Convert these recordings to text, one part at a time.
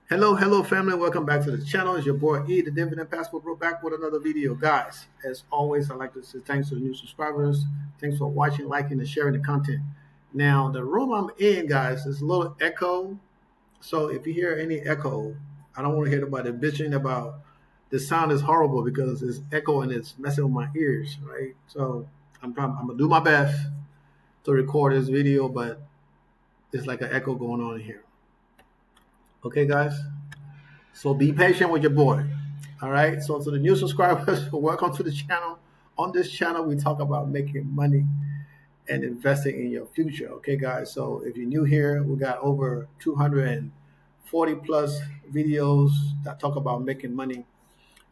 Hello, family. Welcome back to the channel. It's your boy E, the Dividend Passport, bro, back with another video. Guys, as always, I'd like to say thanks to the new subscribers. Thanks for watching, liking, and sharing the content. Now, the room I'm in, guys, is a little echo. So if you hear any echo, I don't want to hear nobody bitching about the sound is horrible because it's echo and it's messing with my ears, right? So I'm going to do my best to record this video, but it's like an echo going on in here. Okay, guys? So be patient with your boy. All right. So to the new subscribers, welcome to the channel. On this channel, we talk about making money and investing in your future. Okay, guys. So if you're new here, we got over 240 plus videos that talk about making money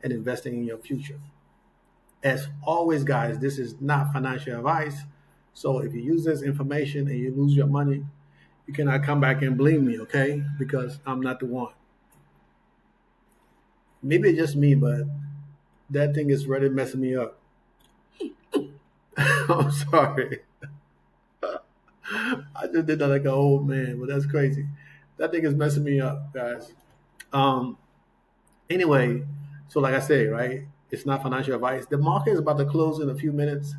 and investing in your future. As always, guys, this is not financial advice. So if you use this information and you lose your money, you cannot come back and blame me, okay? Because I'm not the one. Maybe it's just me, but that thing is really messing me up. I'm sorry. I just did that like an old man, but that's crazy. That thing is messing me up, guys. Um. Anyway, so like I say, right? It's not financial advice. The market is about to close in a few minutes.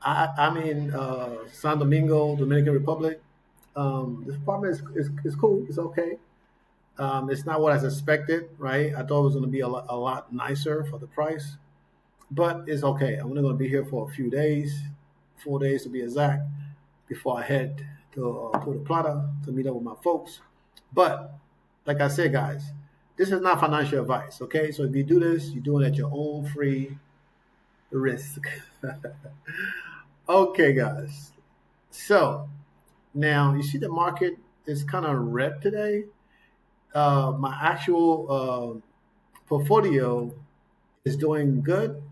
I'm in San Domingo, Dominican Republic. This apartment is cool. It's okay. It's not what I expected, right? I thought it was going to be a lot nicer for the price, but it's okay. I'm only going to be here for a few days, 4 days to be exact, before I head to Puerto Plata to meet up with my folks. But like I said, guys, this is not financial advice, okay? So if you do this, you're doing it at your own free risk. Okay, guys. So now you see the market is kind of red today. My actual portfolio is doing good,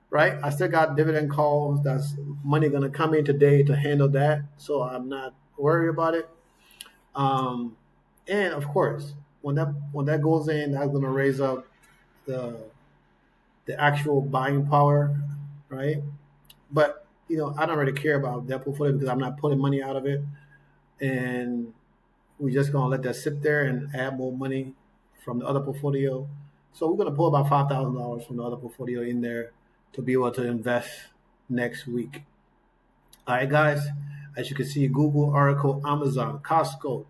right? I still got dividend calls. That's money going to come in today to handle that. So I'm not worried about it. Um, and of course, when that goes in, that's going to raise up the the actual buying power, right? But I don't really care about that portfolio because I'm not pulling money out of it, and we're just gonna let that sit there and add more money from the other portfolio. So we're gonna pull about $5,000 from the other portfolio in there to be able to invest next week. All right, guys. As you can see, Google, Oracle, Amazon, Costco,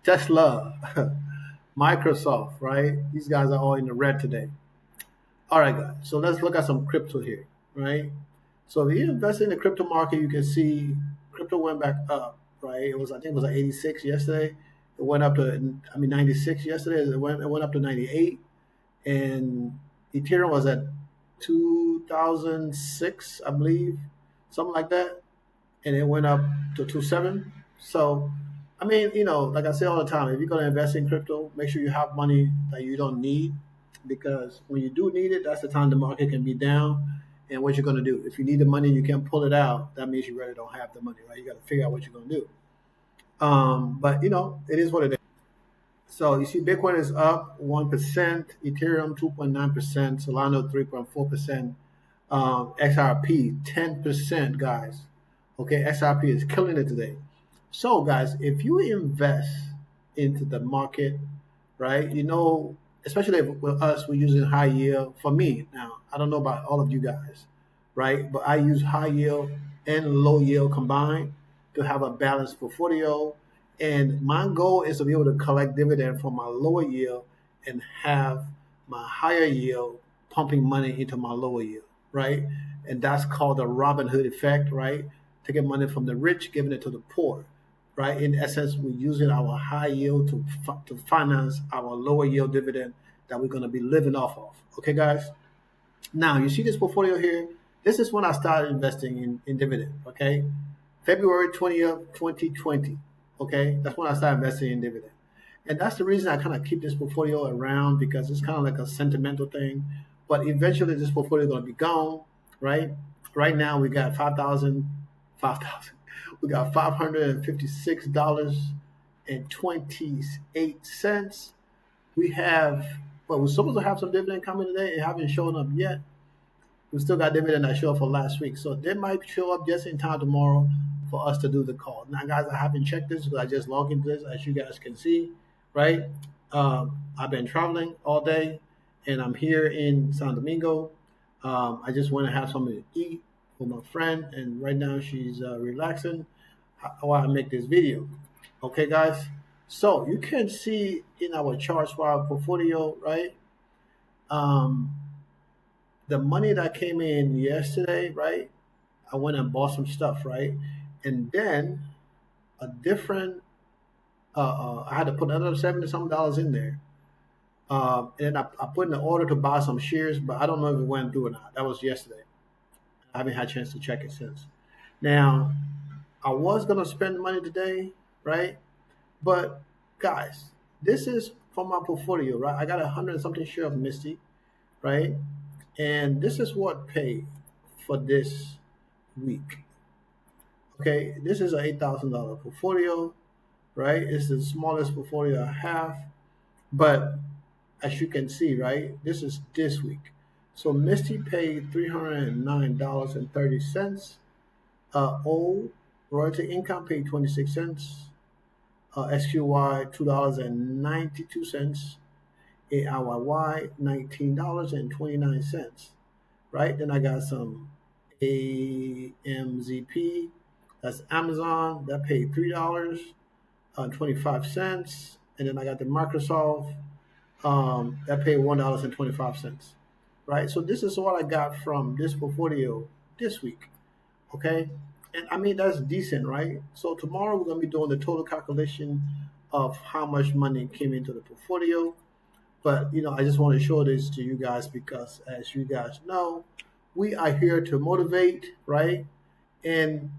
Tesla, Microsoft, right? These guys are all in the red today. All right, guys. So let's look at some crypto here, right? So if you invest in the crypto market, you can see crypto went back up, right? I think it was like 86 yesterday. It went up to, 96 yesterday. It went up to 98, and Ethereum was at 2006, I believe, something like that, and it went up to 27. So, like I say all the time, if you're gonna invest in crypto, make sure you have money that you don't need, because when you do need it, that's the time the market can be down. And what you're gonna do? If you need the money, you can't pull it out. That means you really don't have the money, right? You got to figure out what you're gonna do. But it is what it is. So you see, Bitcoin is up 1%, Ethereum 2.9%, Solana 3.4%, XRP 10%, guys. Okay, XRP is killing it today. So, guys, if you invest into the market, right, especially with us, we're using high yield. For me, now, I don't know about all of you guys, right, but I use high yield and low yield combined to have a balanced portfolio. And my goal is to be able to collect dividend from my lower yield and have my higher yield pumping money into my lower yield, right? And that's called the Robin Hood effect, right? Taking money from the rich, giving it to the poor, right? In essence, we're using our high yield to finance our lower yield dividend that we're going to be living off of. Okay, guys? Now, you see this portfolio here? This is when I started investing in dividend, okay? February 20th, 2020, okay? That's when I started investing in dividend. And that's the reason I kind of keep this portfolio around, because it's kind of like a sentimental thing. But eventually this portfolio is going to be gone, right? Right now we got 5,000. We got $556.28. We have, well, we're supposed to have some dividend coming today. It haven't shown up yet. We still got dividend that showed up for last week. So they might show up just in time tomorrow for us to do the call. Now, guys, I haven't checked this because I just logged into this, as you guys can see, right? I've been traveling all day, and I'm here in San Domingo. I just want to have something to eat with my friend, and right now she's relaxing while I make this video. Okay, guys. So you can see in our charts for our portfolio, right? Um, the money that came in yesterday, right? I went and bought some stuff, right? And then a different, I had to put another 70 some dollars in there. And then I put in an order to buy some shares, but I don't know if it went through or not. That was yesterday. I haven't had a chance to check it since. Now, I was gonna spend money today, right? But guys, this is from my portfolio, right? I got 100 and something share of Misty, right? And this is what paid for this week. Okay, this is an $8,000 portfolio, right? It's the smallest portfolio I have, but as you can see, right, this is this week. So Misty paid $309.30. O royalty income paid 26 cents. SQY $2.92. AIYY $19.29. Right? Then I got some AMZP. That's Amazon. That paid $3.25. And then I got the Microsoft that paid $1.25. Right? So this is what I got from this portfolio this week. Okay? And I mean that's decent, right? So tomorrow we're gonna be doing the total calculation of how much money came into the portfolio. But I just want to show this to you guys because as you guys know, we are here to motivate, right? And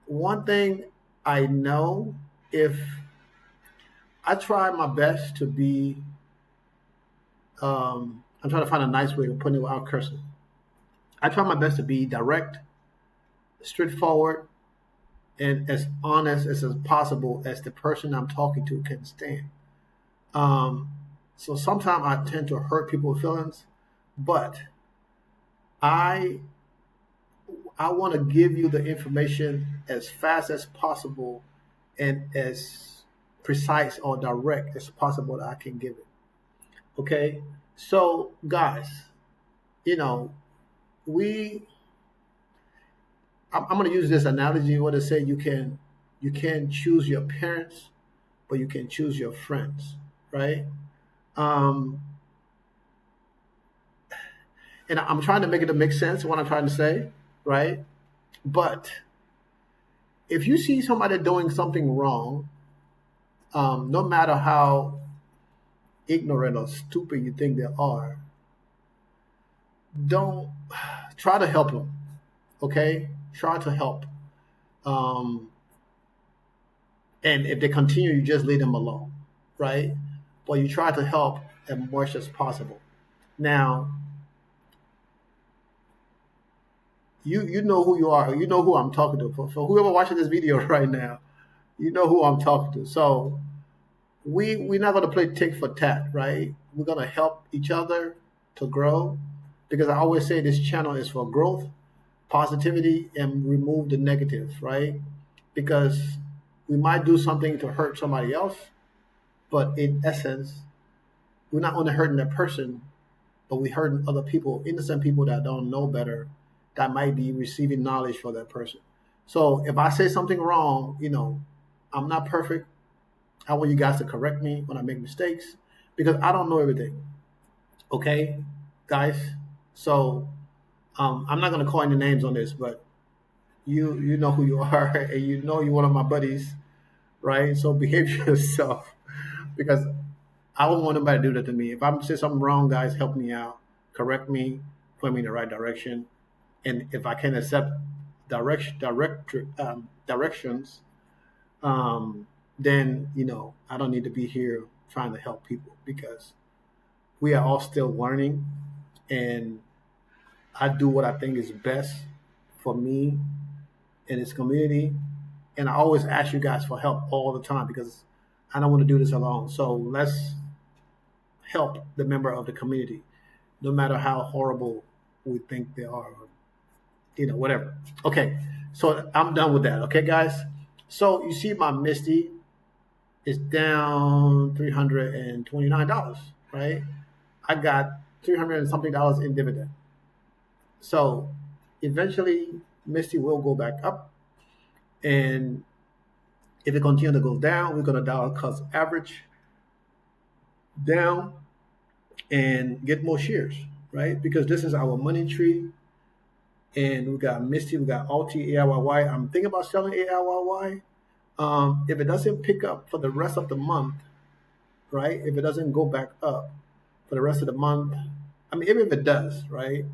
one thing I know, if I try my best to be, I'm trying to find a nice way to put it without cursing. I try my best to be direct, straightforward, and as honest as possible as the person I'm talking to can stand. Um, so sometimes I tend to hurt people's feelings, but I I want to give you the information as fast as possible and as precise or direct as possible that I can give it. Okay, so guys, you know we I'm going to use this analogy where they say you can choose your parents, but you can choose your friends, right? Um, and I'm trying to make it to make sense what I'm trying to say, right? But if you see somebody doing something wrong, no matter how ignorant or stupid you think they are, don't try to help them. Okay, try to help. Um, and if they continue, you just leave them alone, right? But you try to help as much as possible. Now, you know who you are. You know who I'm talking to. For whoever watching this video right now, you know who I'm talking to. So we're not going to play tick for tat, right? We're going to help each other to grow because I always say this channel is for growth, positivity, and remove the negative, right? Because we might do something to hurt somebody else, but in essence, we're not only hurting that person, but we're hurting other people, innocent people that don't know better, that might be receiving knowledge for that person. So if I say something wrong, I'm not perfect. I want you guys to correct me when I make mistakes because I don't know everything. Okay, guys? So I'm not going to call any names on this, but you know who you are and you know you're one of my buddies, right? So behave yourself because I wouldn't want nobody to do that to me. If I'm saying something wrong, guys, help me out, correct me, point me in the right direction. And if I can accept directions, then I don't need to be here trying to help people because we are all still learning, and I do what I think is best for me and this community. And I always ask you guys for help all the time because I don't want to do this alone. So let's help the member of the community, no matter how horrible we think they are, whatever. Okay, so I'm done with that. Okay, guys. So you see my Misty, It's down $329, right? I got 300 and something dollars in dividend. So eventually, Misty will go back up. And if it continues to go down, we're going to dollar cost average down and get more shares, right? Because this is our money tree. And we got Misty, we got Alti, AIYY. I'm thinking about selling AIYY. If it doesn't pick up for the rest of the month, right? If it doesn't go back up for the rest of the month, I mean, even if it does, right?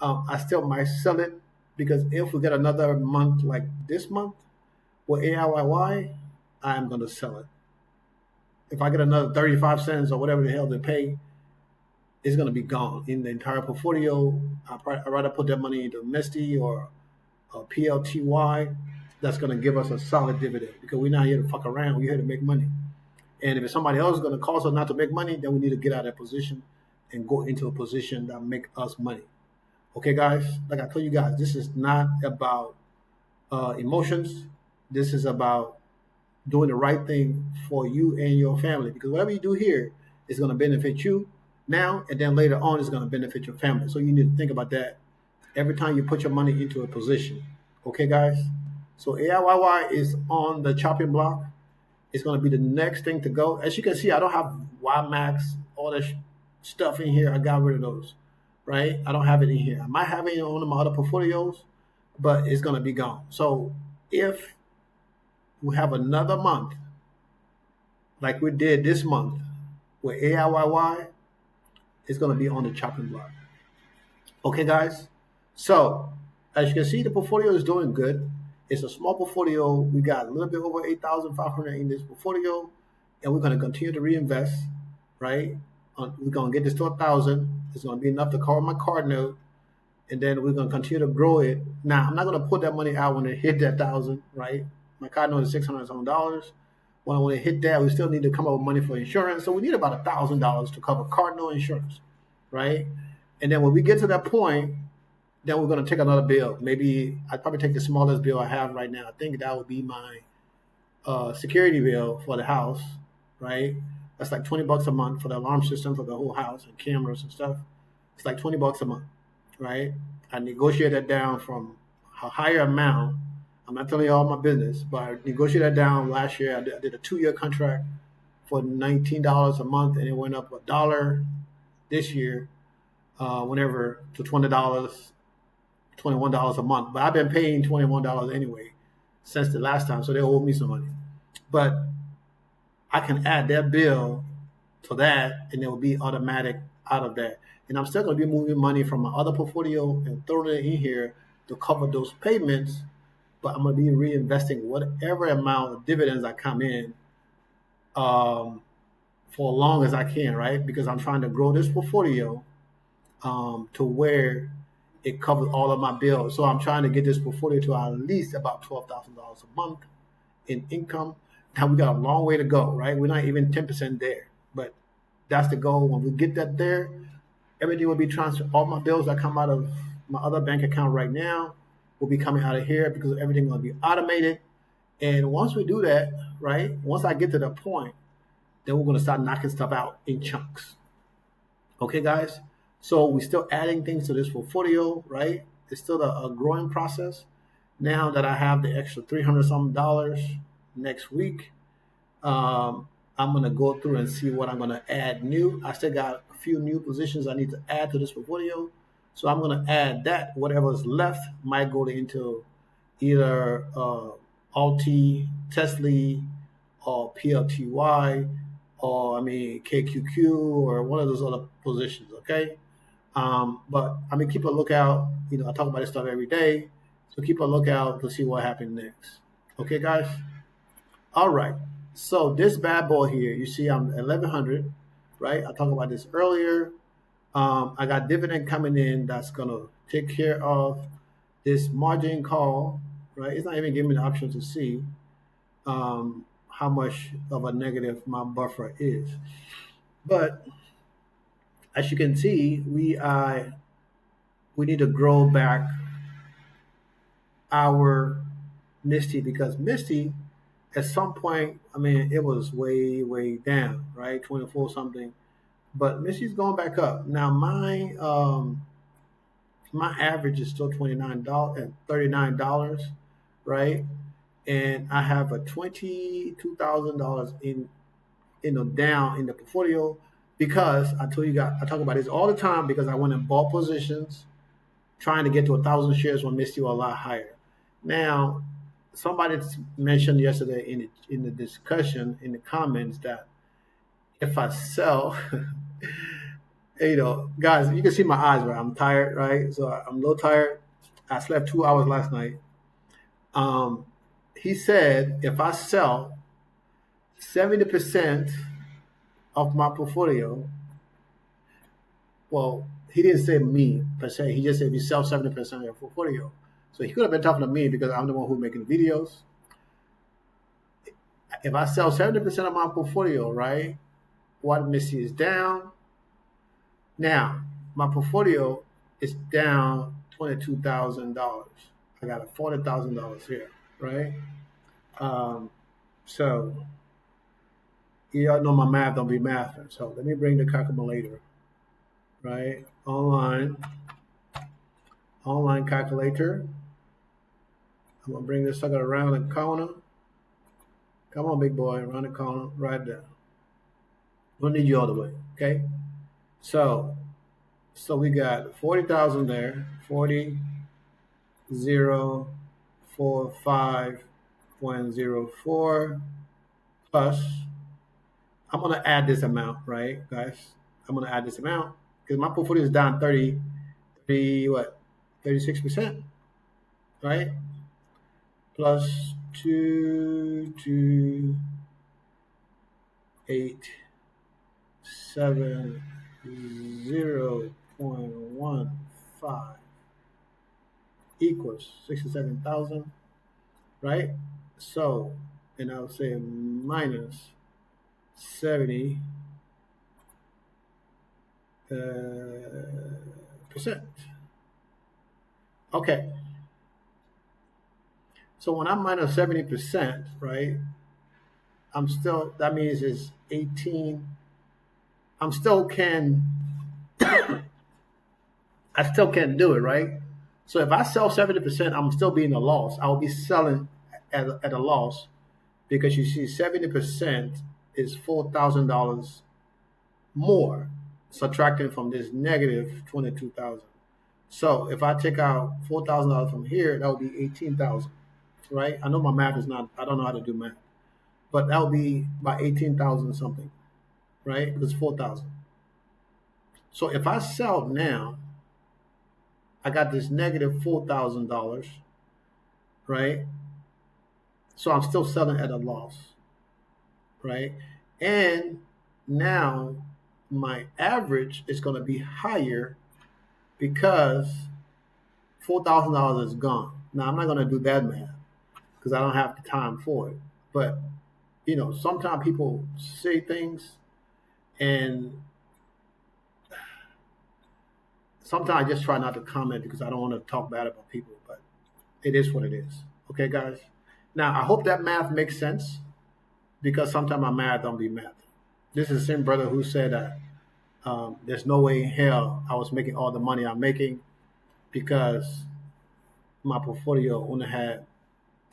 I still might sell it because if we get another month like this month with AIYY, I'm going to sell it. If I get another 35 cents or whatever the hell they pay, it's going to be gone in the entire portfolio. I'd rather put that money into Misty or PLTY. That's going to give us a solid dividend because we're not here to fuck around. We're here to make money. And if somebody else is going to cause us not to make money, then we need to get out of that position and go into a position that make us money. Okay, guys? Like I told you guys, this is not about emotions. This is about doing the right thing for you and your family. Because whatever you do here is going to benefit you now, and then later on it's going to benefit your family. So you need to think about that every time you put your money into a position. Okay, guys? So AIYY is on the chopping block. It's going to be the next thing to go. As you can see, I don't have YieldMax, all that stuff in here. I got rid of those, right? I don't have it in here. I might have it in one of my other portfolios, but it's going to be gone. So if we have another month like we did this month with AIYY, it's going to be on the chopping block. Okay, guys? So as you can see, the portfolio is doing good. It's a small portfolio. We got a little bit over 8,500 in this portfolio, and we're going to continue to reinvest, right? We're going to get this to 1,000. It's going to be enough to cover my card note, and then we're going to continue to grow it. Now, I'm not going to put that money out when it hit that 1,000, right? My card note is $600 some dollars. When it hit that, we still need to come up with money for insurance. So we need about $1,000 to cover card note insurance, right? And then when we get to that point, then we're going to take another bill. Maybe I'd probably take the smallest bill I have right now. I think that would be my security bill for the house, right? That's like $20 a month for the alarm system for the whole house and cameras and stuff. It's like $20 a month, right? I negotiate that down from a higher amount. I'm not telling you all my business, but I negotiated that down last year. I did a 2-year contract for $19 a month, and it went up $1 this year, whenever to $20. $21 a month, but I've been paying $21 anyway since the last time, so they owe me some money. But I can add that bill to that, and it will be automatic out of that. And I'm still going to be moving money from my other portfolio and throwing it in here to cover those payments, but I'm going to be reinvesting whatever amount of dividends I come in for as long as I can, right? Because I'm trying to grow this portfolio to where it covers all of my bills. So I'm trying to get this portfolio to at least about $12,000 a month in income. Now we got a long way to go, right? We're not even 10% there, but that's the goal. When we get that there, everything will be transferred. All my bills that come out of my other bank account right now will be coming out of here because everything will be automated. And once we do that, right? Once I get to that point, then we're going to start knocking stuff out in chunks. Okay, guys? So we're still adding things to this portfolio, right? It's still a growing process. Now that I have the extra $300-something next week, I'm going to go through and see what I'm going to add new. I still got a few new positions I need to add to this portfolio. So I'm going to add that. Whatever's left might go into either Alti, Tesla, or PLTY, or KQQ, or one of those other positions, okay? But I mean, keep a lookout. I talk about this stuff every day. So keep a lookout to see what happens next. Okay, guys? All right. So this bad boy here, you see I'm 1,100, right? I talked about this earlier. I got dividend coming in that's going to take care of this margin call, right? It's not even giving me the option to see how much of a negative my buffer is. But as you can see, we need to grow back our Misty, because Misty, at some point, I mean, it was way down, right? 24 something. But Missy's going back up. Now my average is still $29 and $39, right? And I have a $22,000 in down in the portfolio because I told you guys I talk about this all the time because I went in bought positions trying to get to 1,000 shares when Misty were a lot higher. Now, somebody mentioned yesterday in the discussion in the comments that if I sell, guys, you can see my eyes, right? I'm tired, right? So I'm a little tired. I slept 2 hours last night. He said if I sell 70% of my portfolio, well, he didn't say me per se. He just said if you sell 70% of your portfolio. So he could have been talking to me because I'm the one who's making videos. If I sell 70% of my portfolio, right, what Missy is down. Now, my portfolio is down $22,000. I got a $40,000 here, right? So you all know my math don't be mathing. So let me bring the calculator, right? Online calculator. I'm gonna bring this sucker around the corner. Come on, big boy, around the corner, right there. We'll need you all the way, okay? So we got 40,000 there, 40,045.04 plus. I'm gonna add this amount, right, guys? I'm gonna add this amount because my portfolio is down 36%, right? Plus 2287.15 equals 67,000, right? So, and I'll say minus 70 percent. Okay. So when I'm minus 70%, right? That means it's 18. I still can do it, right? So if I sell 70%, I'm still being a loss. I'll be selling at a loss because you see 70% is $4,000 more, subtracting from this negative 22,000. So if I take out $4,000 from here, that would be 18,000, right? I know my math is not. I don't know how to do math, but that would be by 18,000 something, right? Because 4,000. So if I sell now, I got this negative $4,000, right? So I'm still selling at a loss, right? And now my average is going to be higher because $4,000 is gone. Now I'm not going to do that math because I don't have the time for it. But sometimes people say things, and sometimes I just try not to comment because I don't want to talk bad about people. But it is what it is. Okay, guys. Now I hope that math makes sense because sometimes my math don't be math. This is the same brother who said that there's no way in hell I was making all the money I'm making because my portfolio only had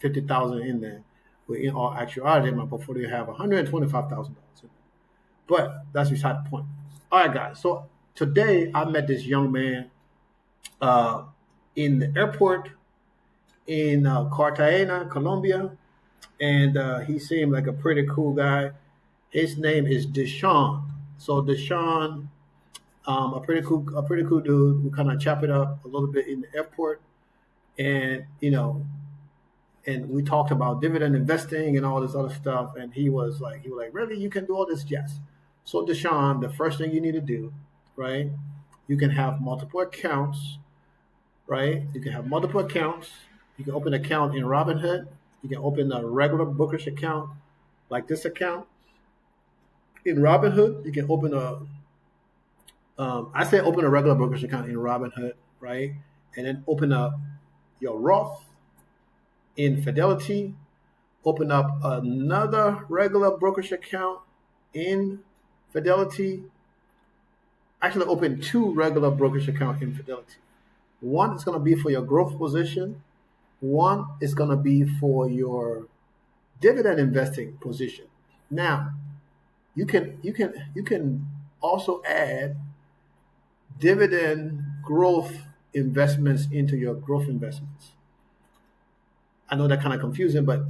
50,000 in there. But in all actuality, my portfolio have $125,000 in there. But that's beside the point. All right, guys. So today I met this young man in the airport in Cartagena, Colombia, and he seemed like a pretty cool guy. His name is Deshaun. So Deshaun, a pretty cool dude. We kind of chop it up a little bit in the airport, and and we talked about dividend investing and all this other stuff. And he was like, really, you can do all this? Yes. So Deshaun, the first thing you need to do, right? You can have multiple accounts, right? You can have multiple accounts. You can open an account in Robinhood. You can open a regular brokerage account like this account. In Robinhood, you can open I say open a regular brokerage account in Robinhood, right? And then open up your Roth in Fidelity, open up another regular brokerage account in Fidelity. Actually, open two regular brokerage accounts in Fidelity. One is going to be for your growth position. One is going to be for your dividend investing position. Now, you can also add dividend growth investments into your growth investments. I know that kind of confusing, but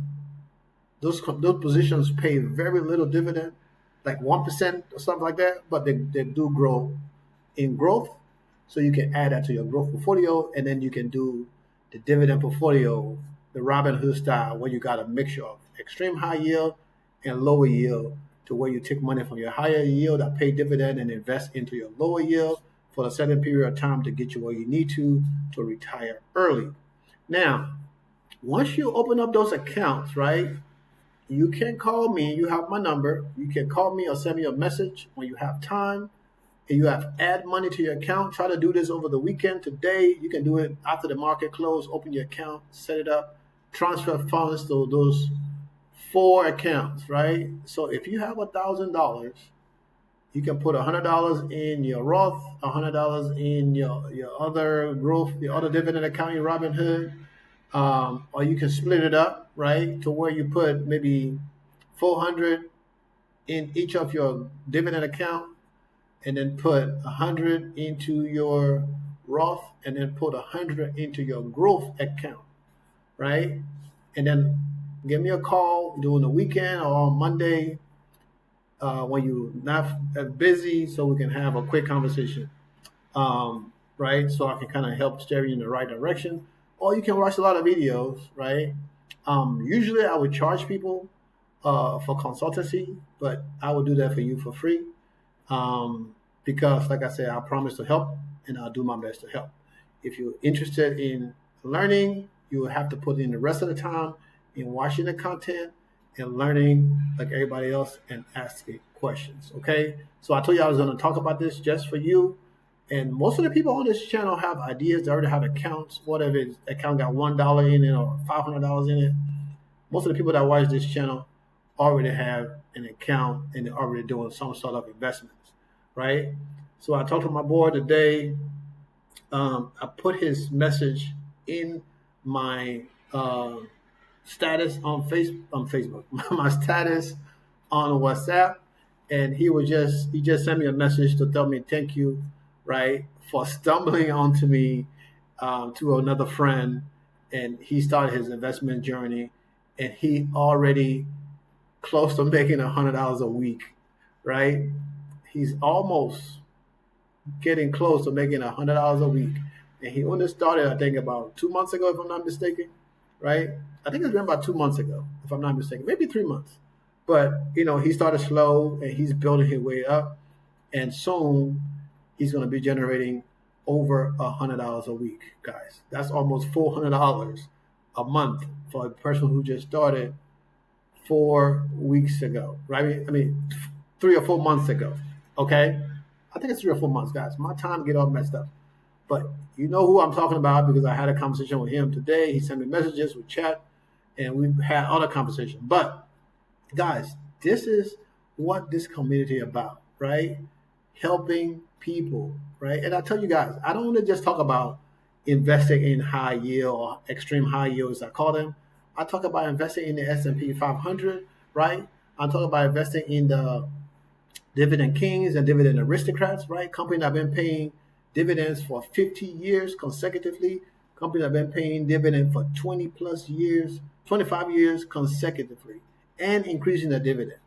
those positions pay very little dividend, like 1% or something like that, but they do grow in growth. So you can add that to your growth portfolio, and then you can do the dividend portfolio, the Robinhood style, where you got a mixture of extreme high yield and lower yield, to where you take money from your higher yield that pay dividend and invest into your lower yield for a certain period of time to get you where you need to retire early. Now, once you open up those accounts, right, you can call me. You have my number. You can call me or send me a message when you have time. And you have add money to your account. Try to do this over the weekend. Today, you can do it after the market close. Open your account, set it up, transfer funds to those 4 accounts, right? So if you have $1,000, you can put $100 in your Roth, $100 in your other growth, your other dividend account in Robinhood, or you can split it up, right, to where you put maybe $400 in each of your dividend account, and then put $100 into your Roth, and then put $100 into your growth account, right? And then give me a call during the weekend or on Monday when you're not as busy, so we can have a quick conversation, right? So I can kind of help steer you in the right direction. Or you can watch a lot of videos, right? Usually I would charge people for consultancy, but I will do that for you for free. Because like I said, I promise to help, and I'll do my best to help. If you're interested in learning, you will have to put in the rest of the time in watching the content and learning like everybody else and asking questions. Okay. So I told you I was going to talk about this just for you. And most of the people on this channel have ideas. They already have accounts. Whatever account got $1 in it or $500 in it. Most of the people that watch this channel already have an account and they're already doing some sort of investments, right? So I talked to my boy today. I put his message in my status on Facebook, my status on WhatsApp, and he just sent me a message to tell me thank you, right, for stumbling onto me to another friend, and he started his investment journey, and he already close to making $100 a week, right? He's almost getting close to making $100 a week, and he only started, I think, about 2 months ago, if I'm not mistaken, right? I think it's been about 2 months ago, if I'm not mistaken, maybe 3 months. But he started slow, and he's building his way up, and soon he's going to be generating over $100 a week, guys. That's almost $400 a month for a person who just started 4 weeks ago, right? I mean, 3 or 4 months ago. Okay, I think it's 3 or 4 months, guys. My time get all messed up, but you know who I'm talking about because I had a conversation with him today. He sent me messages, we chat, and we've had other conversations. But guys, this is what this community about, right? Helping people, right? And I tell you guys, I don't want to just talk about investing in high yield or extreme high yield, as I call them. I talk about investing in the S&P 500, right? I talk about investing in the dividend kings and dividend aristocrats, right? Companies that have been paying dividends for 50 years consecutively. Companies that have been paying dividend for 20 plus years, 25 years consecutively, and increasing the dividend.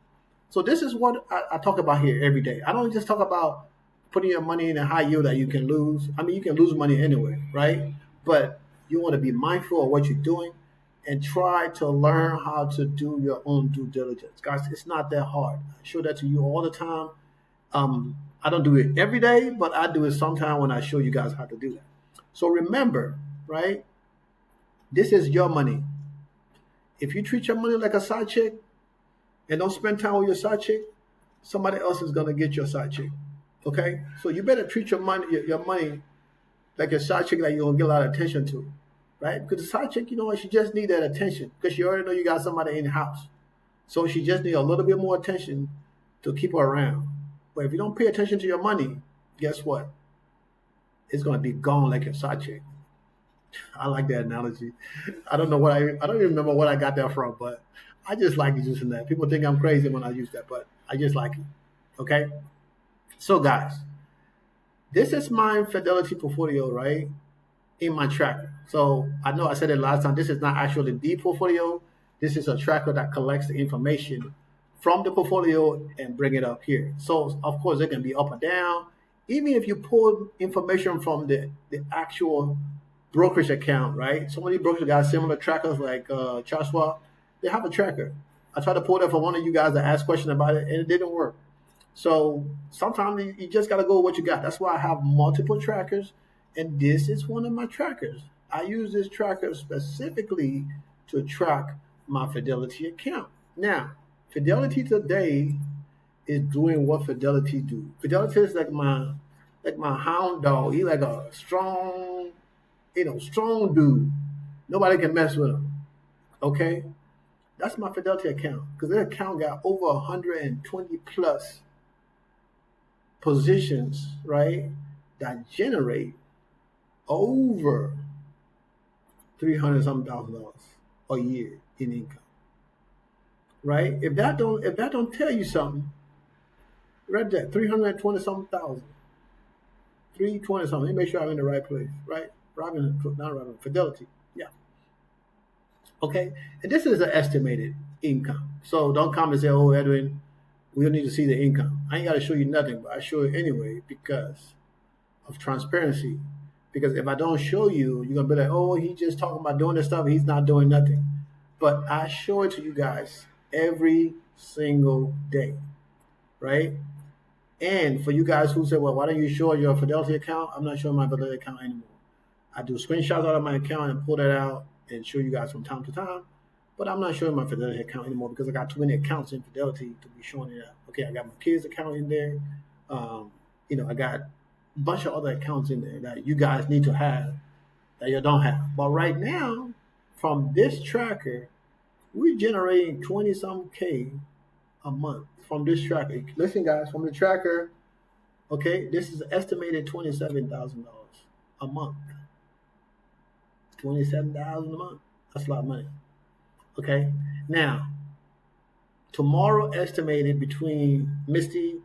So this is what I talk about here every day. I don't just talk about putting your money in a high yield that you can lose. I mean, you can lose money anyway, right? But you want to be mindful of what you're doing and try to learn how to do your own due diligence. Guys, it's not that hard. I show that to you all the time. I don't do it every day, but I do it sometime when I show you guys how to do that. So remember, right? This is your money. If you treat your money like a side chick and don't spend time with your side chick, somebody else is going to get your side chick. Okay? So you better treat your money like a side chick that you're going to get a lot of attention to. right? Because the side chick, you know what, she just need that attention because she already know you got somebody in the house. So she just need a little bit more attention to keep her around. But if you don't pay attention to your money, guess what? It's gonna be gone like your side chick. I like that analogy. I don't even remember what I got that from, but I just like using that. People think I'm crazy when I use that, but I just like it. Okay? So guys, this is my Fidelity portfolio, right? In my tracker. So I know I said it last time. This is not actually the portfolio. This is a tracker that collects the information from the portfolio and bring it up here. So of course it can be up or down. Even if you pull information from the actual brokerage account, right? So many brokers got similar trackers like Charles Schwab. They have a tracker. I tried to pull that for one of you guys that asked questions about it, and it didn't work. So sometimes you just got to go with what you got. That's why I have multiple trackers, and this is one of my trackers. I use this tracker specifically to track my Fidelity account. Now, Fidelity today is doing what Fidelity do. Fidelity is like my hound dog. He like a strong, strong dude. Nobody can mess with him. Okay, that's my Fidelity account because that account got over 120 plus positions, right? That generate over 300 something $1,000 a year in income, right? If that don't tell you something, right there, 320 something thousand, 320 something. Let me make sure I'm in the right place, right? Not Robin, Fidelity, yeah. Okay, and this is an estimated income. So don't come and say, "Oh, Edwin, we don't need to see the income." I ain't got to show you nothing, but I show it anyway because of transparency. Because if I don't show you, you're gonna be like, "Oh, he just talking about doing this stuff. He's not doing nothing." But I show it to you guys every single day, right? And for you guys who say, "Well, why don't you show your Fidelity account?" I'm not showing my Fidelity account anymore. I do screenshots out of my account and pull that out and show you guys from time to time. But I'm not showing my Fidelity account anymore because I got too many accounts in Fidelity to be showing it out. Okay, I got my kids' account in there. I got a bunch of other accounts in there that you guys need to have that you don't have. But right now, from this tracker, we're generating 20 some K a month from this tracker. Listen, guys, from the tracker, okay, this is estimated $27,000 a month. 27,000 a month. That's a lot of money. Okay. Now, tomorrow estimated between Misty,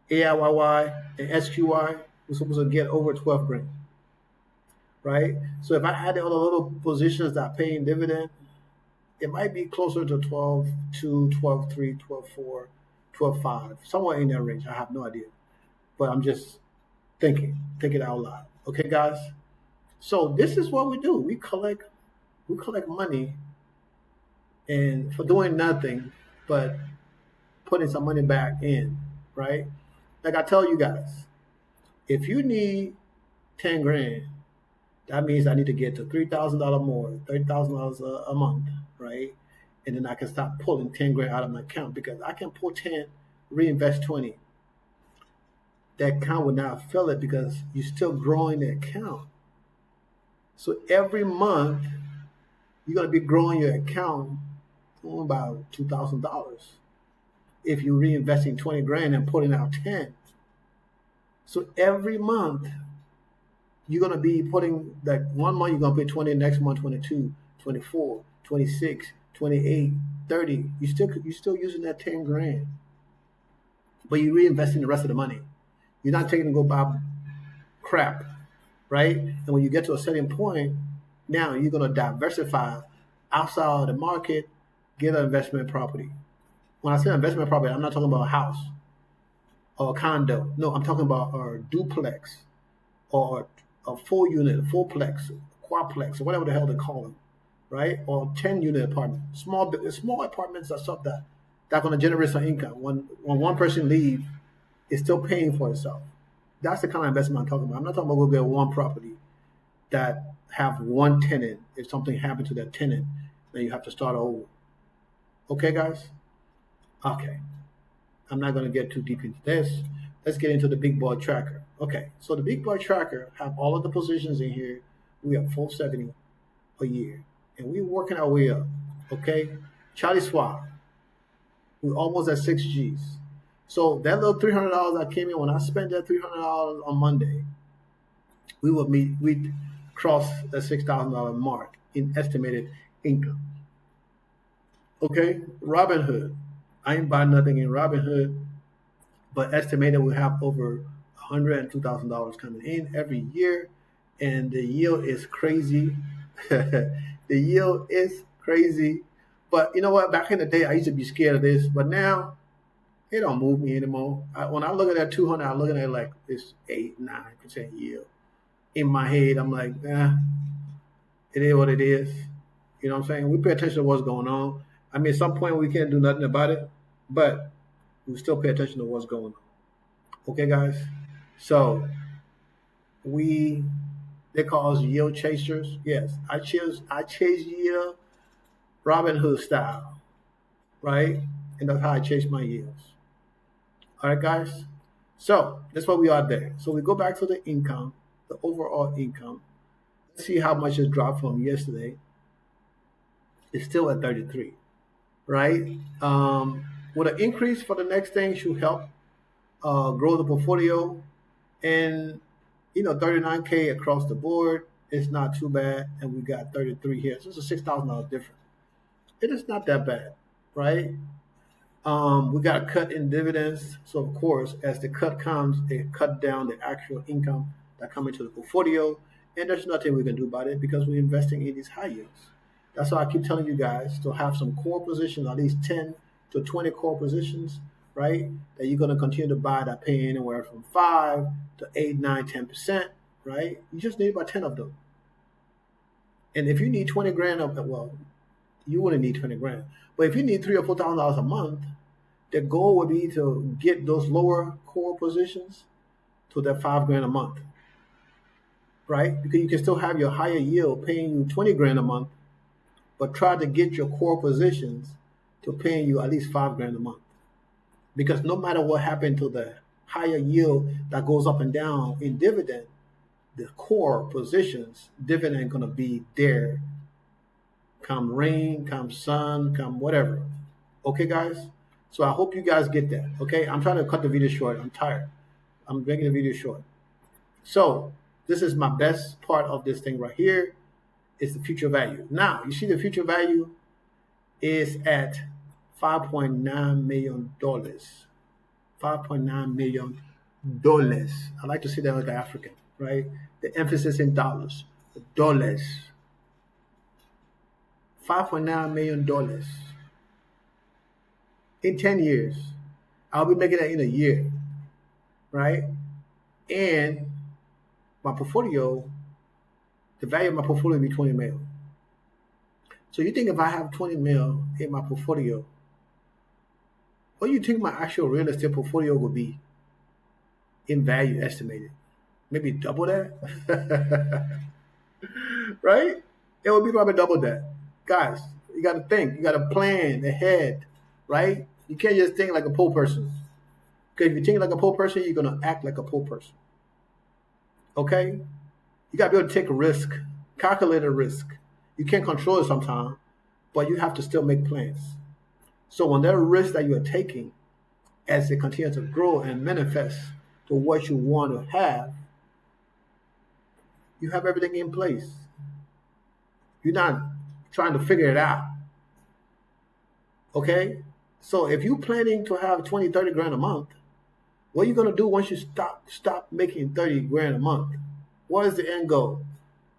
AIYY, and SQY, we're supposed to get over 12 grand. Right? So if I add all the little positions that are paying dividend, it might be closer to 12.2, 12.3, 12.4, 12.5, somewhere in that range. I have no idea. But I'm just thinking out loud. Okay, guys? So this is what we do. We collect money and for doing nothing but putting some money back in, right? Like I tell you guys, if you need 10 grand, that means I need to get to $3,000 more, $30,000 a month, right? And then I can start pulling 10 grand out of my account because I can pull 10, reinvest 20. That account will not fill it because you're still growing the account. So every month, you're going to be growing your account about $2,000 if you're reinvesting 20 grand and putting out 10. So every month, you're going to be putting, like 1 month, you're going to pay 20, next month 22, 24, 26, 28, 30. You're still using that 10 grand. But you're reinvesting the rest of the money. You're not taking to go buy crap, right? And when you get to a certain point, now you're going to diversify outside of the market, get an investment property. When I say investment property, I'm not talking about a house or a condo. No, I'm talking about a duplex or a 4-unit, a fourplex, quadplex, or whatever the hell they call them, right? Or 10-unit apartment. Small apartments are stuff that's going to generate some income. When one person leaves, it's still paying for itself. That's the kind of investment I'm talking about. I'm not talking about go get one property that have one tenant. If something happened to that tenant, then you have to start over. Okay, guys? Okay. I'm not going to get too deep into this. Let's get into the big boy tracker. Okay, so the big boy tracker have all of the positions in here. We have 470. a year, and we're working our way up. Okay, Charlie Swap, we're almost at 6 Gs. So that little $300 that came in, when I spent that $300 on Monday, we'd cross the $6,000 mark in estimated income. Okay, Robinhood, I ain't buying nothing in Robinhood, but estimated we have over $102,000 coming in every year, and the yield is crazy. The yield is crazy. But you know what? Back in the day, I used to be scared of this, but now it don't move me anymore. When I look at that 200, I look at it like this 8-9% yield. In my head, I'm like, it is what it is. You know what I'm saying? We pay attention to what's going on. I mean, at some point we can't do nothing about it, but we still pay attention to what's going on. Okay, guys? So they call us yield chasers. Yes, I chase yield Robin Hood style, right? And that's how I chase my yields. All right, guys? So that's what we are there. So we go back to the income, the overall income. Let's see how much it dropped from yesterday. It's still at 33, right? With an increase for the next thing should help grow the portfolio. And, 39K across the board is not too bad. And we got 33 here. So it's a $6,000 difference. It is not that bad, right? We got a cut in dividends. So, of course, as the cut comes, they cut down the actual income that come into the portfolio. And there's nothing we can do about it because we're investing in these high yields. That's why I keep telling you guys to have some core positions, at least 10 to 20 core positions, right? That you're going to continue to buy that pay anywhere from 5 to 8, 9, 10%, right? You just need about 10 of them. And if you need 20 grand of well, you wouldn't need 20 grand. But if you need $3,000 or $4,000 a month, the goal would be to get those lower core positions to that 5 grand a month, right? Because you can still have your higher yield paying you 20 grand a month, but try to get your core positions to paying you at least 5 grand a month. Because no matter what happened to the higher yield that goes up and down in dividend, the core positions, dividend going to be there. Come rain, come sun, come whatever. Okay, guys? So I hope you guys get that. Okay? I'm trying to cut the video short. I'm tired. I'm making the video short. So this is my best part of this thing right here. Is the future value. Now, you see the future value is at $5.9 million. $5.9 million. I like to say that like an African, right? The emphasis in dollars. Dollars. $5.9 million. In 10 years. I'll be making that in a year, right? And my portfolio, the value of my portfolio will be 20 mil. So you think if I have 20 mil in my portfolio, what do you think my actual real estate portfolio will be in value estimated? Maybe double that? Right? It will be probably double that. Guys, you got to think. You got to plan ahead, right? You can't just think like a poor person. Because if you think like a poor person, you're going to act like a poor person. Okay? You got to be able to take a risk, calculate a risk. You can't control it sometimes, but you have to still make plans. So when there are risks that you are taking, as it continues to grow and manifest to what you want to have, you have everything in place. You're not trying to figure it out. Okay? So if you're planning to have 20, 30 grand a month, what are you going to do once you stop making 30 grand a month? What is the end goal?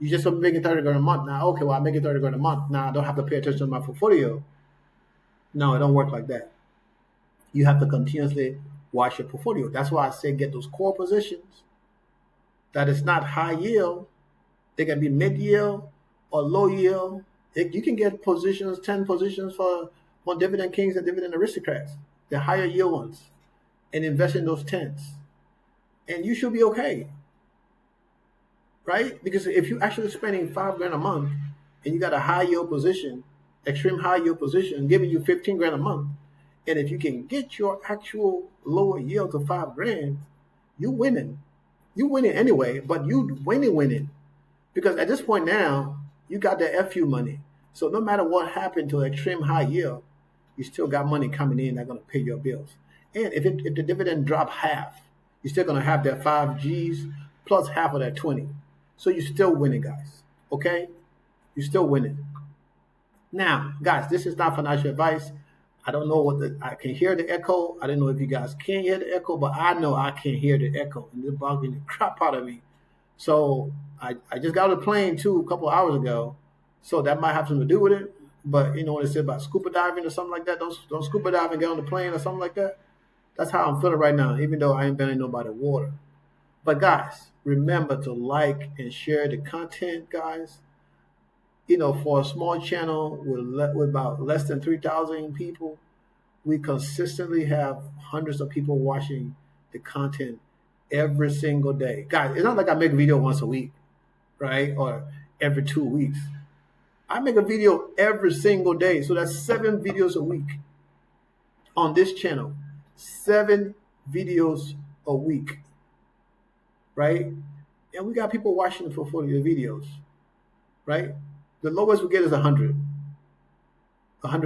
You just making 30 grand a month. Now, okay, well, I'm making 30 grand a month. Now, I don't have to pay attention to my portfolio. No, it don't work like that. You have to continuously watch your portfolio. That's why I say get those core positions that is not high yield. They can be mid yield or low yield. You can get positions, 10 positions for dividend kings and dividend aristocrats, the higher yield ones, and invest in those 10s. And you should be okay. Right? Because if you're actually spending 5 grand a month and you got a high yield position, extreme high yield position, giving you 15 grand a month, and if you can get your actual lower yield to 5 grand, you're winning. You're winning anyway, but you winning. Because at this point now, you got the FU money. So no matter what happened to extreme high yield, you still got money coming in that's going to pay your bills. And if the dividend drop half, you're still going to have that 5 Gs plus half of that 20. So you're still winning, guys. Okay? You're still winning. Now, guys, this is not financial advice. I don't know I can hear the echo. I don't know if you guys can hear the echo, but I know I can hear the echo, and it's bugging the crap out of me. So I just got on the plane too a couple of hours ago, so that might have something to do with it. But you know what they say about scuba diving or something like that? Don't scuba dive and get on the plane or something like that. That's how I'm feeling right now, even though I ain't been in nobody water. But guys, remember to like and share the content, guys. You know, for a small channel with about less than 3,000 people, we consistently have hundreds of people watching the content every single day. Guys, it's not like I make a video once a week, right? Or every 2 weeks. I make a video every single day. So that's 7 videos a week on this channel. 7 videos a week, right? And we got people watching for 40 videos, right? The lowest we get is 100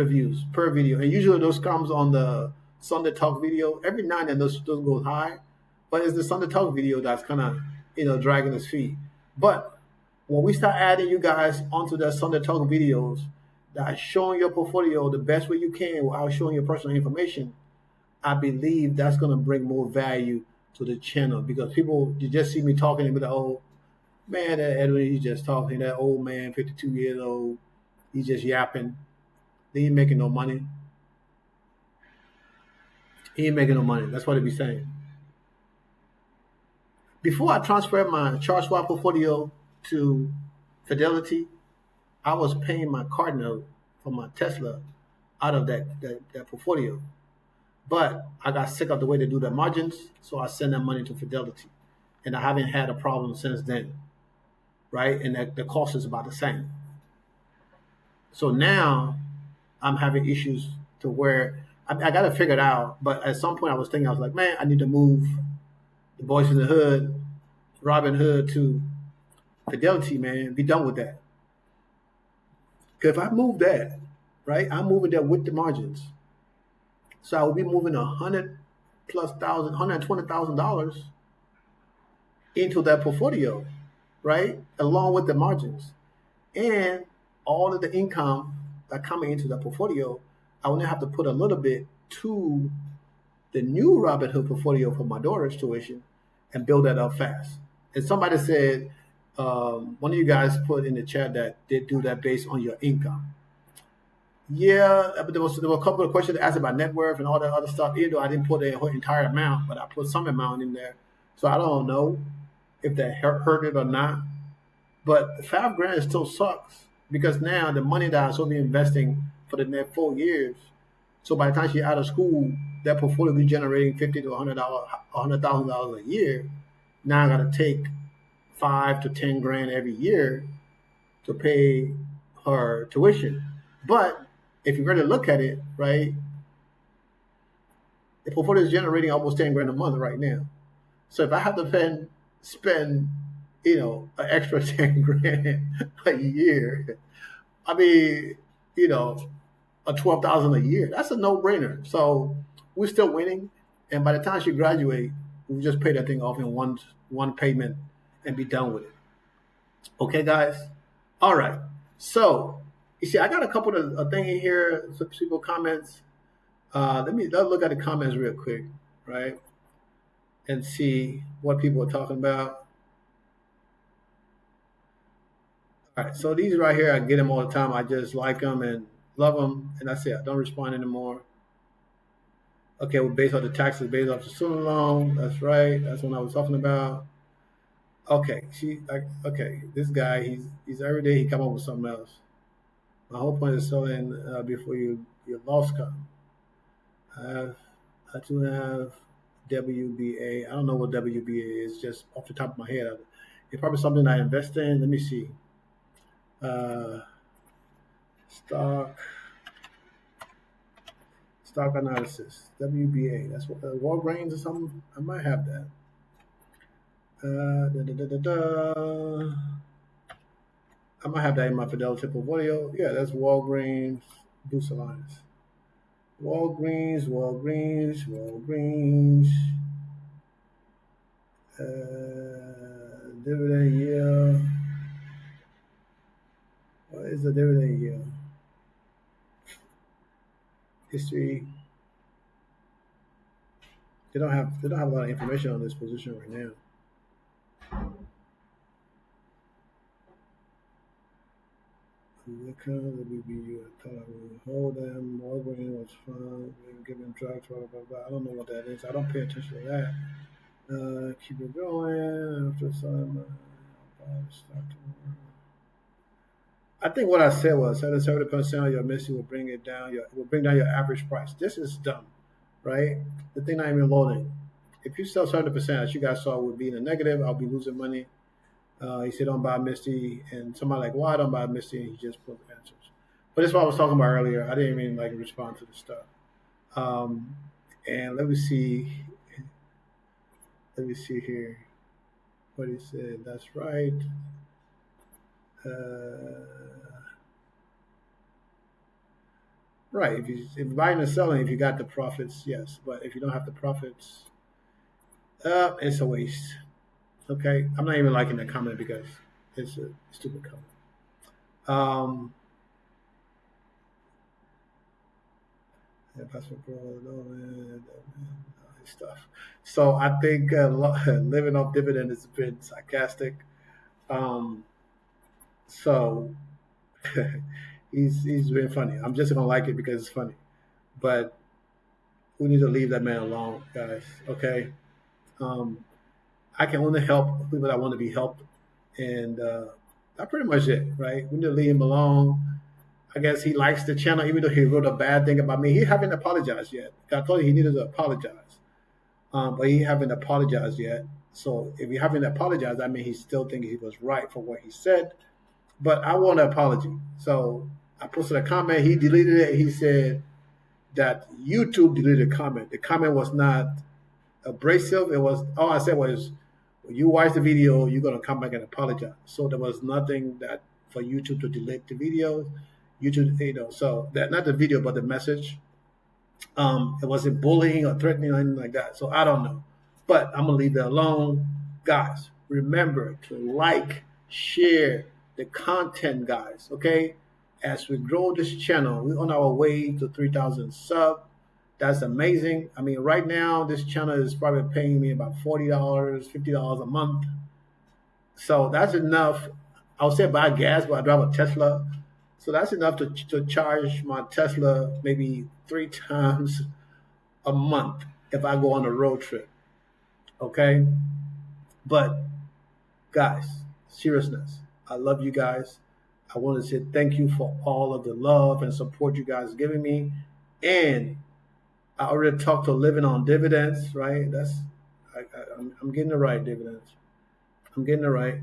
views per video. And usually those comes on the Sunday Talk video. Every now and then those go high. But it's the Sunday Talk video that's kind of, dragging its feet. But when we start adding you guys onto that Sunday Talk videos that showing your portfolio the best way you can without showing your personal information, I believe that's going to bring more value to the channel, because people, you just see me talking and be like, oh, man, that Edwin, he's just talking. That old man, 52 years old, he's just yapping. He ain't making no money. He ain't making no money. That's what they be saying. Before I transferred my charge swap portfolio to Fidelity, I was paying my card note for my Tesla out of that portfolio. But I got sick of the way they do their margins, so I sent that money to Fidelity. And I haven't had a problem since then, right? And the cost is about the same. So now I'm having issues to where I got to figure it out. But at some point I was thinking, I was like, man, I need to move the Boys in the Hood, Robin Hood to Fidelity, man. Be done with that. Because if I move that, right, I'm moving that with the margins. So I will be moving $120,000 into that portfolio, right, along with the margins, and all of the income that coming into the portfolio. I only have to put a little bit to the new Robinhood portfolio for my daughter's tuition and build that up fast. And somebody said, one of you guys put in the chat that they do that based on your income. Yeah, but there were a couple of questions asked about net worth and all that other stuff. Even though I didn't put the entire amount, but I put some amount in there. So I don't know if that hurt it or not. But $5,000 still sucks, because now the money that I'm supposed to be investing for the next 4 years. So by the time she's out of school, that portfolio will be generating $50,000 to $100,000 a year. Now I got to take $5,000 to $10,000 every year to pay her tuition. But if you really look at it, right, the portfolio is generating almost $10,000 a month right now. So if I have to spend an extra $10,000 a year, I mean, a $12,000 a year, that's a no-brainer. So we're still winning, and by the time she graduates, we just pay that thing off in one payment and be done with it. Okay, guys. All right. So you see, I got a couple of things in here, some people comments. Let's look at the comments real quick, right, and see what people are talking about. All right, so these right here, I get them all the time. I just like them and love them, and that's it. I don't respond anymore. Okay, well, based on the taxes, based off the student loan. That's right. That's what I was talking about. Okay, this guy, he's every day he come up with something else. My whole point is selling before your loss come. I do have WBA. I don't know what WBA is, just off the top of my head. It's probably something I invest in. Let me see. Stock analysis. WBA. That's what Walgreens or something. I might have that. I might have that in my Fidelity portfolio. Yeah, that's Walgreens Boost Alliance. Walgreens. Dividend yield. What is the dividend yield? History. They don't have a lot of information on this position right now. The WBU, I thought I would hold them. Walgreens was fun. We were giving drugs, blah, blah, blah. I don't know what that is. I don't pay attention to that. Keep it going. After some, I think what I said was 70% of your missing will bring it down. Will bring down your average price. This is dumb, right? The thing not even loading. If you sell 70%, as you guys saw, would be in a negative. I'll be losing money. He said, "Don't buy Misty," and somebody like, "Why don't buy Misty?" And he just put answers. But that's what I was talking about earlier. I didn't even like respond to the stuff. Um, and let me see. Let me see here what he said. That's right. Right. If you're buying and selling, if you got the profits, yes. But if you don't have the profits, it's a waste. Okay. I'm not even liking that comment because it's a stupid comment. Um, yeah, Pastor Bro, no, man, stuff. So I think living off dividend has been sarcastic. Um, so he's been funny. I'm just gonna like it because it's funny. But we need to leave that man alone, guys. Okay. Um, I can only help people that want to be helped, and that's pretty much it, right? We need to leave him alone. I guess he likes the channel, even though he wrote a bad thing about me. He haven't apologized yet. I told you he needed to apologize, but he haven't apologized yet. So if he haven't apologized, I mean he still thinks he was right for what he said. But I want an apology. So I posted a comment. He deleted it. He said that YouTube deleted the comment. The comment was not abrasive. It was all I said was, when you watch the video, you're gonna come back and apologize. So there was nothing that for YouTube to delete the video. YouTube, so that not the video but the message. It wasn't bullying or threatening or anything like that. So I don't know, but I'm gonna leave that alone, guys. Remember to like, share the content, guys. Okay, as we grow this channel, we're on our way to 3,000 sub. That's amazing. I mean, right now this channel is probably paying me about $40, $50 a month. So that's enough. I'll say buy gas, but I drive a Tesla. So that's enough to charge my Tesla maybe 3 times a month if I go on a road trip. Okay. But guys, seriousness, I love you guys. I want to say thank you for all of the love and support you guys giving me. And I already talked to living on dividends, right? I'm getting the right dividends. I'm getting it right?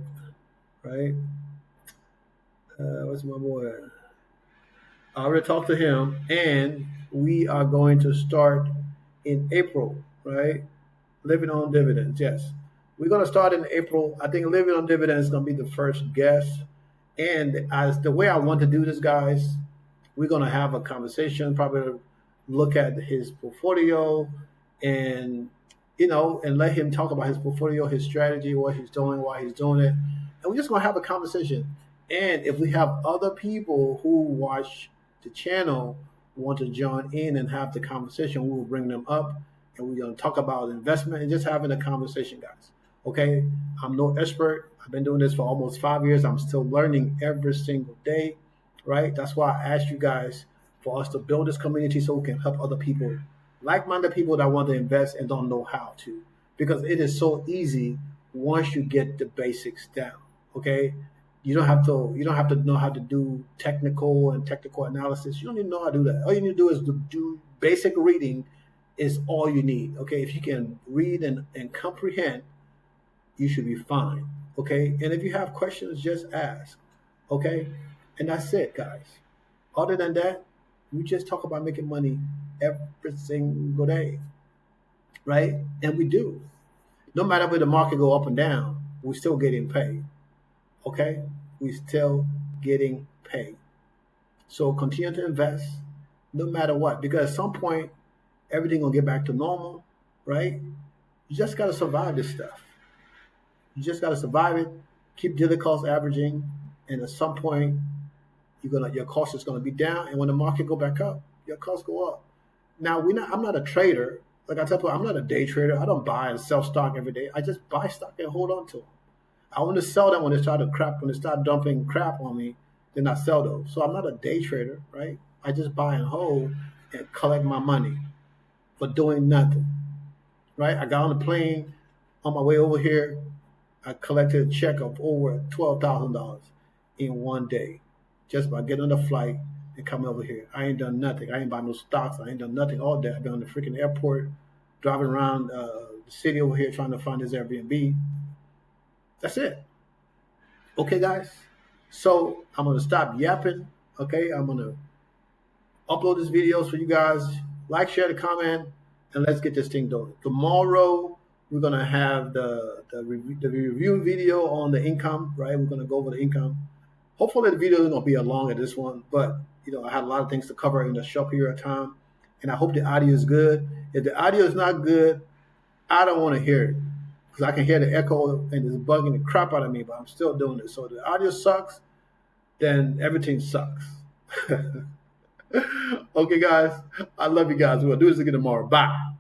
What's my boy? I already talked to him, and we are going to start in April, right? Living on dividends, yes. We're going to start in April. I think living on dividends is going to be the first guest. And as the way I want to do this, guys, we're going to have a conversation, probably look at his portfolio and, and let him talk about his portfolio, his strategy, what he's doing, why he's doing it. And we're just going to have a conversation. And if we have other people who watch the channel want to join in and have the conversation, we will bring them up and we're going to talk about investment and just having a conversation, guys. Okay, I'm no expert. I've been doing this for almost 5 years. I'm still learning every single day, right? That's why I asked you guys for us to build this community so we can help other people, like-minded people that want to invest and don't know how to, because it is so easy once you get the basics down. Okay, you don't have to know how to do technical analysis. You don't even know how to do that. All you need to do is do basic reading is all you need. Okay, if you can read and comprehend, you should be fine. Okay, and if you have questions, just ask. Okay, and that's it, guys. Other than that, we just talk about making money every single day, right? And we do. No matter where the market go up and down, we're still getting paid. Okay, we still getting paid. So continue to invest no matter what, because at some point everything will get back to normal, right? You just got to survive this stuff. You just got to survive it. Keep dealer cost averaging, and at some point, your cost is gonna be down. And when the market go back up, your costs go up. Now I'm not a trader. Like I tell people, I'm not a day trader. I don't buy and sell stock every day. I just buy stock and hold on to them. I want to sell them when they start dumping crap on me. Then I sell those. So I'm not a day trader, right? I just buy and hold and collect my money for doing nothing, right? I got on the plane on my way over here. I collected a check of over $12,000 in one day just by getting on the flight and coming over here. I ain't done nothing. I ain't bought no stocks. I ain't done nothing all day. I've been on the freaking airport, driving around the city over here trying to find this Airbnb. That's it. Okay, guys. So I'm going to stop yapping. Okay, I'm going to upload these videos for you guys. Like, share, the comment, and let's get this thing going. Tomorrow, we're going to have the review video on the income, right? We're going to go over the income. Hopefully the video is going to be as long as this one, but I had a lot of things to cover in a short period of time, and I hope the audio is good. If the audio is not good, I don't want to hear it because I can hear the echo and it's bugging the crap out of me, but I'm still doing it. So if the audio sucks, then everything sucks. Okay, guys, I love you guys. We'll do this again tomorrow. Bye.